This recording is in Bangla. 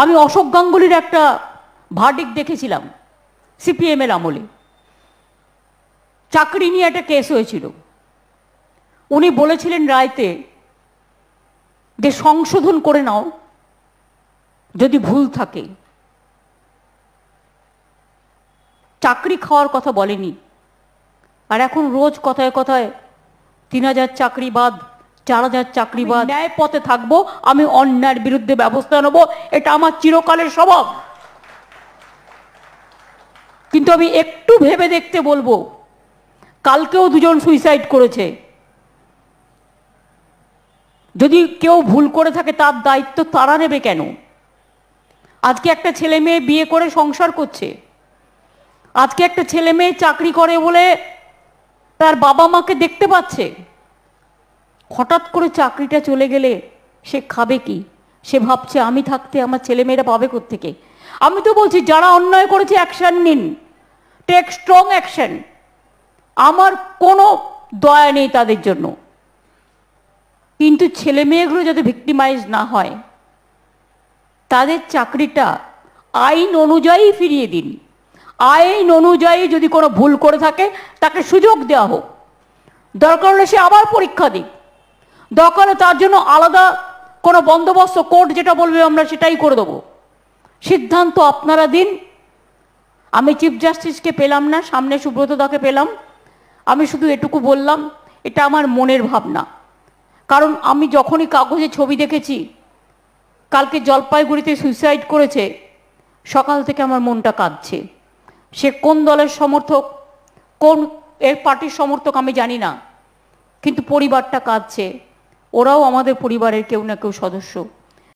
আমি অশোক গাঙ্গুলির একটা ভার্ডিক্ট দেখেছিলাম সিপিএমের আমলে, চাকরি নিয়ে একটা কেস হয়েছিল। উনি বলেছিলেন রায়তে যে সংশোধন করে নাও যদি ভুল থাকে। চাকরি খাওয়ার কথা বলেনি। আর এখন রোজ কথায় কথায় 3000 চাকরি বাদ, 4000 চাকরি বাদ। ন্যায় পথে থাকবো, আমি অন্যায়ের বিরুদ্ধে ব্যবস্থা নেব, এটা আমার চিরকালের স্বভাব। কিন্তু আমি একটু ভেবে দেখতে বলবো, কালকেও দুজন সুইসাইড করেছে। যদি কেউ ভুল করে থাকে তার দায়িত্ব তারা নেবে কেন? আজকে একটা ছেলে মেয়ে বিয়ে করে সংসার করছে, আজকে একটা ছেলে মেয়ে চাকরি করে বলে তার বাবা মাকে দেখতে পাচ্ছে। হঠাৎ করে চাকরিটা চলে গেলে সে খাবে কি? সে ভাবছে আমি থাকতে আমার ছেলেমেয়েরা পাবে কোত্থেকে? আমি তো বলছি যারা অন্যায় করেছে অ্যাকশন নিন, টেক স্ট্রং অ্যাকশন। আমার কোনো দয়া নেই তাদের জন্য, কিন্তু ছেলে মেয়েগুলো যাতে ভিক্টিমাইজ না হয়, তাদের চাকরিটা আইন অনুযায়ী ফিরিয়ে দিন। আইন অনুযায়ী যদি কোনো ভুল করে থাকে তাকে সুযোগ দেওয়া হোক, দরকার হলে সে আবার পরীক্ষা দিক, দরকার হলে তার জন্য আলাদা কোনো বন্দোবস্ত, কোর্ট যেটা বলবে আমরা সেটাই করে দেবো। সিদ্ধান্ত আপনারা দিন। আমি চিফ জাস্টিসকে পেলাম না, সামনে সুব্রতদাকে পেলাম। আমি শুধু এটুকু বললাম, এটা আমার মনের ভাবনা। কারণ আমি যখনই কাগজে ছবি দেখেছি কালকে জলপাইগুড়িতে সুইসাইড করেছে, সকাল থেকে আমার মনটা কাঁদছে। সে কোন দলের সমর্থক, কোন এর পার্টির সমর্থক আমি জানি না, কিন্তু পরিবারটা কাঁদছে। ওরাও আমাদের পরিবারের কেউ না কেউ সদস্য।